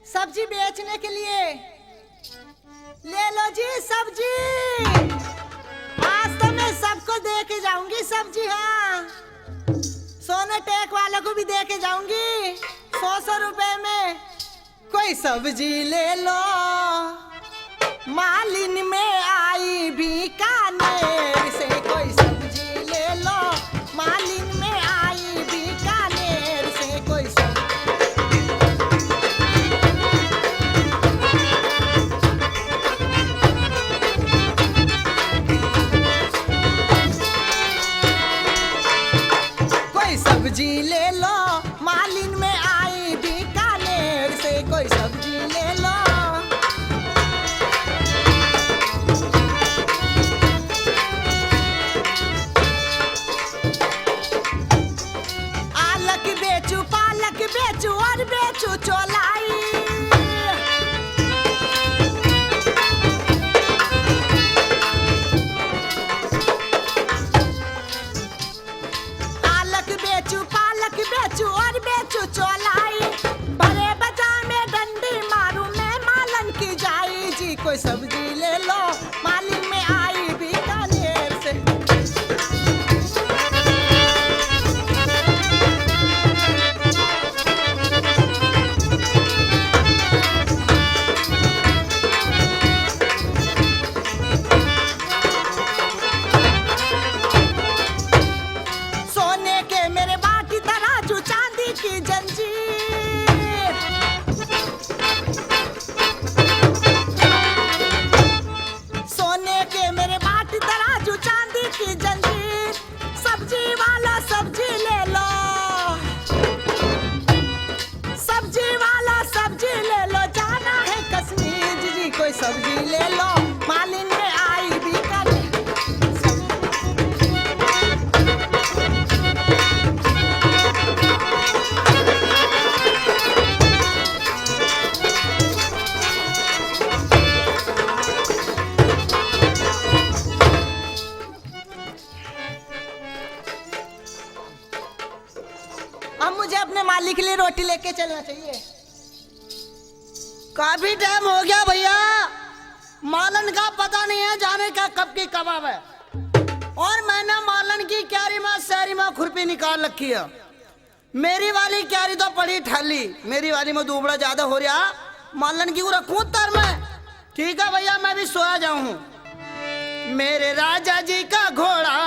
सब्जी बेचने के लिए। ले लो जी सब्जी, आज तो मैं सबको दे के जाऊंगी सब्जी। हाँ, सोने टेक वालों को भी दे के जाऊंगी। 100 रुपए में कोई सब्जी ले लो। मालिन में आई आई बीकानेर से कोई सब्जी ले लो, मालिन में आई बीकानेर से कोई सब्जी ले लो, मालिन में आई बीकानेर से कोई सब्जी ले लो। आलक बेचू, पालक बेचू और बेचू चौलाई। बेचू, पालक बेचू और बेचू चौलाई। बड़े बाजार में डंडी मारू मैं मालन की जाई जी, कोई सब्जी ले लो, मालिन में आई बीकानेर से। सोने के मेरे बाटी तराजू, चांदी की जंजीर। सोने के मेरे बाटी तराजू, चांदी की जंजीर। सब्जी वाला सब्जी ले लो, सब्जी वाला सब्जी ले लो, जाना है कश्मीर जी, कोई सब्जी ले लो, मालिन में आई बीकानेर। अब मुझे अपने मालिक के लिए रोटी लेके चलना चाहिए। काफी टाइम हो गया भैया, मालन का पता नहीं है जाने का कब की कबाब है। और मैंने मालन की क्यारी में शहरी में खुरपी निकाल रखी है। मेरी वाली क्यारी तो पड़ी ठल्ली, मेरी वाली में दुबड़ा ज्यादा हो रहा, मालन की रखूं तर में। ठीक है भैया, मैं भी सोया जाऊं। मेरे राजा जी का घोड़ा,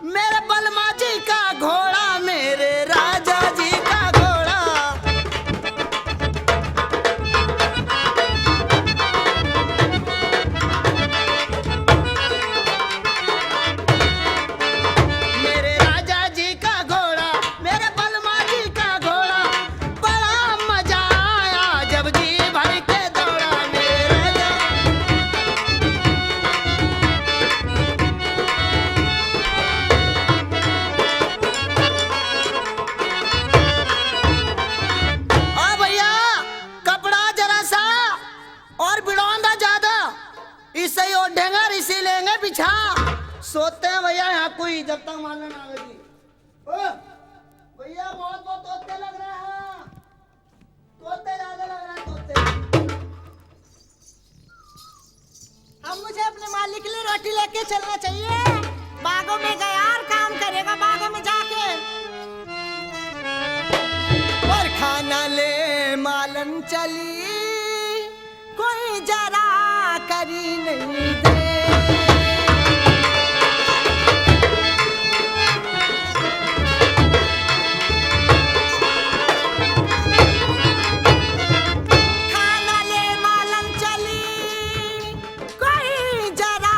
मेरे बलमा जी का घोड़ा, मेरे राजा जी का घोड़ा। मेरे राजा जी का घोड़ा, मेरे बलमा जी का घोड़ा। बड़ा मजा आया जब जी भर के दौड़ा, मेरे राजा। पीछा सोते हैं भैया यहाँ कोई जब तक मालन आवेगी। भैया बहुत बहुत तोते लग रहे हैं, तोते ज्यादा लग रहे हैं तोते। अब मुझे अपने मालिक के लिए रोटी लेके चलना चाहिए। बागों में गया और काम करेगा बागों में जाके। और खाना ले मालन चली, कोई जरा करी नहीं दे। खाना ले मालन चली, कोई जरा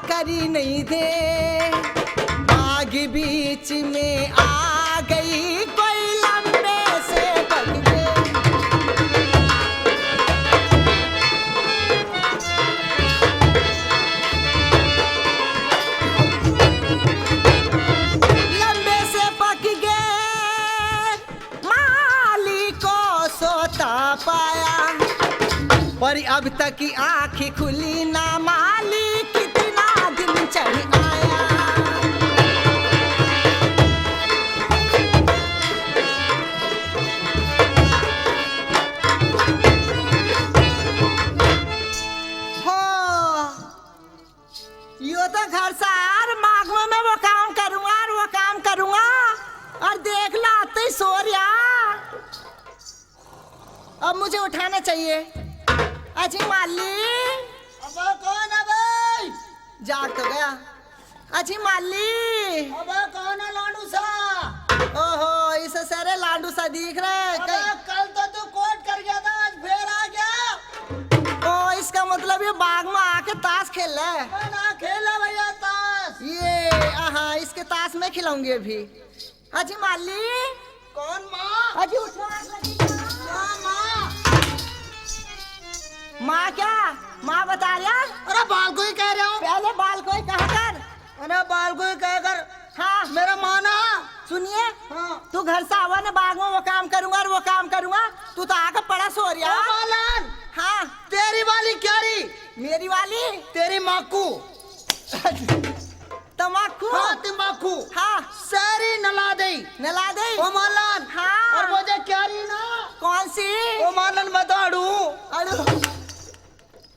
करी नहीं दे। बाग बीच में आ गई, कोई लंबे से पक गई। लंबे से पक गए, माली को सोता पाया। पर अब तक की आँखें खुली ना, माली कितना दिन चढ़ आया। यो तो घर से यार मागवा में वो काम करूंगा और वो काम करूंगा, और देख ला तो सो रहा। अब मुझे उठाना चाहिए। अजी माली, अब कौन है भाई? जाग तो गया। अजी माली, अबे कौन है लाडू सा? ओहो इस सारे लाडू सा दिख रहा है। अबे कल तो तू कोट कर गया था, आज फिर आ गया। ओ इसका मतलब ये बाग में आके ताश खेल रहा है। मैं ना खेला भैया ताश। ये हाँ इसके ताश में खिलाऊंगी अभी। अजी माली, कौन माँ? अजी उठो, आग लगी क्या? हाँ, माँ। माँ क्या? माँ बता रहा? अरे बाल को ही कह रहा हूँ। पहले बाल को ही कहा कर। अरे बाल को ही कह कर। हाँ मेरा माना। सुनिए, हाँ। तू घर से आवा ना, बाग में वो काम करूंगा और वो काम करूंगा, तू तो आकर पड़ा सो रहा। ओ मालन, हाँ तेरी वाली क्या रही? मेरी वाली तेरी माकू। तमाकू। हाँ तम्बाकू। हाँ सारी नला दे। नला दे। ओ मालन। हाँ। और मुझे क्या रही ना? कौन सी? ओ मालन बताड़ू। अड़ू,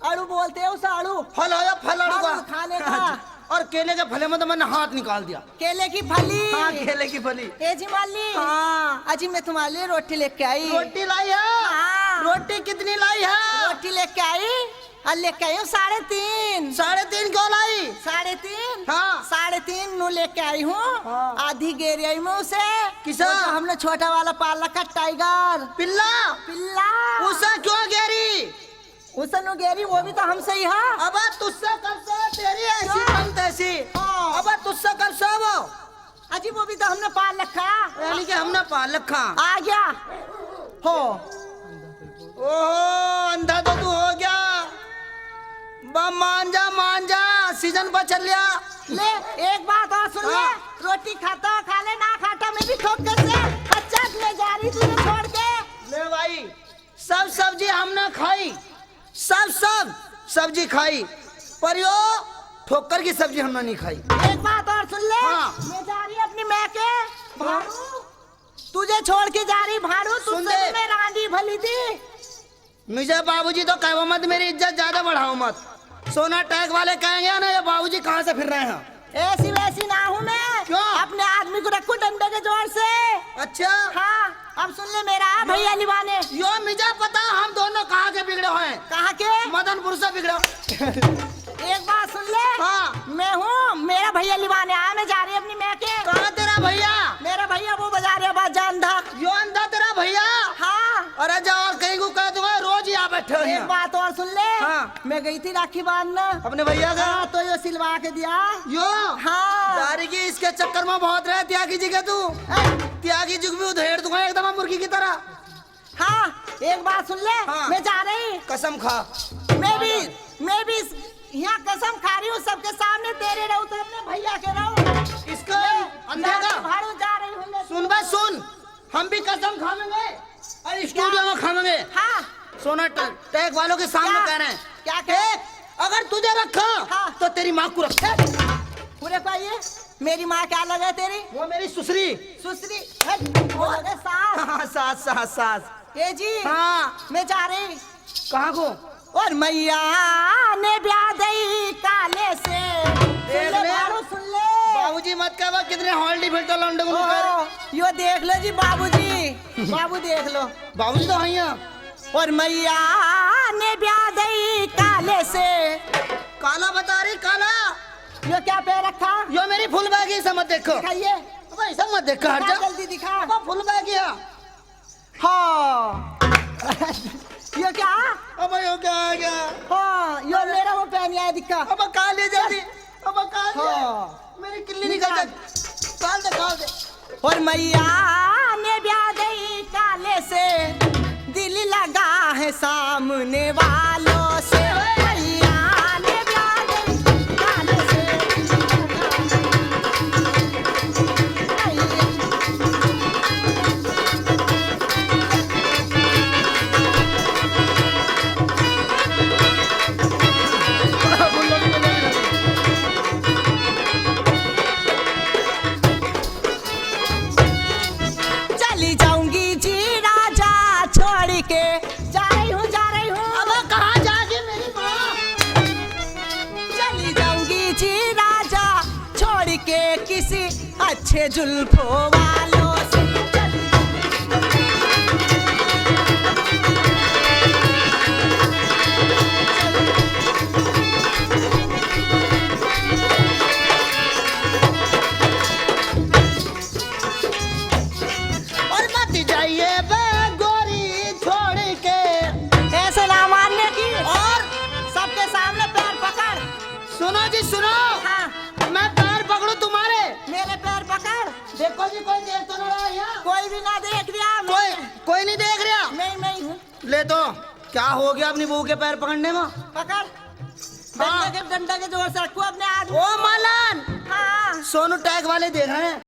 अड़ू बोलते हैं उसे, अड़ू। फल आया, फल अड़ू फल खाने का। और केले के फले में तो मैंने हाथ निकाल दिया। केले की फली। हाँ केले की फली। ए जी माली। हाँ। अजी मैं तुम्हारे लिए रोटी लेके आई। रोटी लाई है? हाँ। रोटी कितनी लाई है? रोटी लेके आई और लेके आई हूँ 3.5। 3.5 क्यों लाई? 3.5। हाँ। 3.5 नु लेके आई हूँ। हाँ। आधी गेरी आई मैं उसे। किसा? वो जो हमने छोटा वाला पाल रखा टाइगर पिल्ला। पिल्ला। उसे क्यों गेरी? उसे नु गेरी, वो भी तो हमसे ही है। अब तुझसे कब से तेरी ऐसी मन तैसी? हाँ। अब तुझसे कब से वो? अजी वो भी तो हमने पाल रखा। यानी कि हमने पाल रखा। आ गया हो। ओहो अंधा तो तू हो गया। मान जा सीजन पर चल लिया। ले एक बात और सुन ले, हाँ। रोटी खाता खा ले, ना खाता मैं भी ठोक कर से कच्चा ले जा रही तुझे छोड़ के। ले भाई, सब सब्जी हमने खाई, सब सब्जी खाई, पर यो ठोकर की सब्जी हमने नहीं खाई। एक बात और सुन ले। हाँ। मैं जा रही अपनी मैं के भाड़ू, तुझे छोड़ के जा रही भाड़ू। सुन तुझसे ले। भी मैं रांडी भली थी। मुझे बाबूजी तो कहो मत, मेरी इज्जत ज्यादा बढ़ाओ मत। सोना टैग वाले कहेंगे ना ये बाबूजी कहाँ से फिर रहे हैं। ऐसी वैसी ना हूँ मैं। क्यों? अपने आदमी को रखू डंडे के जोर से। अच्छा हाँ अब सुन ले मेरा भैया लिवाने। यो मुझे पता हम दोनों कहाँ के बिगड़े हैं। कहाँ के? मदनपुर से बिगड़े। एक बात सुन ले। हाँ। मैं हूँ, मेरा भैया लिवाने आया, मैं जा रही अपनी मैं के। कहाँ तेरा भैया? मेरा भैया वो बजा रहे बात जानदा। यो अंधा तेरा भैया? हाँ। अरे जाओ और कहीं को कह दूंगा रोज यहाँ बैठे हो एक यहाँ। बात और सुन ले। हाँ। मैं गई थी राखी बांधने अपने भैया का। हाँ, तो ये सिलवा के दिया। यो हाँ। दारी की इसके चक्कर में बहुत रहे त्यागी जी के तू। त्यागी जी को भी उधेड़ दूंगा एकदम मुर्गी की तरह। हाँ एक बात सुन ले। हाँ। मैं जा रही, कसम खा। मैं भी यहाँ कसम खा रही हूँ सबके सामने, तेरे रहूँ तो अपने भैया के रहूँ। इसका अंधे का भाड़ू जा रही हूँ मैं। सुन बे सुन, हम भी कसम खावेंगे और स्टूडियो में खावेंगे। हाँ सोना टैग वालों के सामने क्या? कह रहे हैं। क्या कहे? अगर तुझे रखा हाँ। तो तेरी माँ को रखा। पूरे पाइए मेरी माँ क्या लगे तेरी? वो मेरी सुसरी। सुसरी वो लगे सास। हाँ सास। ये जी हाँ मैं जा रही। कहाँ को? और मैया ने ब्याह दई काले से। देख ले। सुन ले बाबूजी मत कह कितने हॉल्डी फिरता लौंडे को कर। यो देख लो जी बाबूजी। बाबू देख लो, बाबूजी तो हैं। और मैया ने ब्याह दई काले से। काला बता रही काला। यो क्या पे रखा? यो मेरी फुल बैगी से मत देखो। दिखाइए। अबे ऐसा मत देखो, हट दिखा, जा। जल्दी दिखा। अब फुल बैगी है। हाँ यो क्या? अब यो क्या आ गया? हाँ यो मेरा वो पहन आया दिखा। अब काल ले जल्दी। अब काल ले। हाँ। मेरी किल्ली निकल जा। काल दे। और मैया ने ब्याह दई काले से, दिल लगा है सामने वालों से। मैया ने ब्याह दई काले से। चली जाऊंगी जी राजा छोड़ के। जा रही हूँ अब कहाँ जाएगी मेरी माँ? चली जाऊंगी जी राजा छोड़ के किसी अच्छे जुल्फों वालों से। सुनो जी सुनो, हाँ मैं पैर पकड़ू तुम्हारे? मेरे पैर पकड़। देखो जी कोई देख तो नहीं रहा है यहाँ? कोई भी ना देख रहा। कोई नहीं देख रहा? मैं ही हूँ। ले तो क्या हो गया अपनी बहू के पैर पकड़ने में? पकड़ डंडे के जोर से रखो अपने आदमी। ओ मालन, हाँ सोनू टैग वाले देख रहे हैं।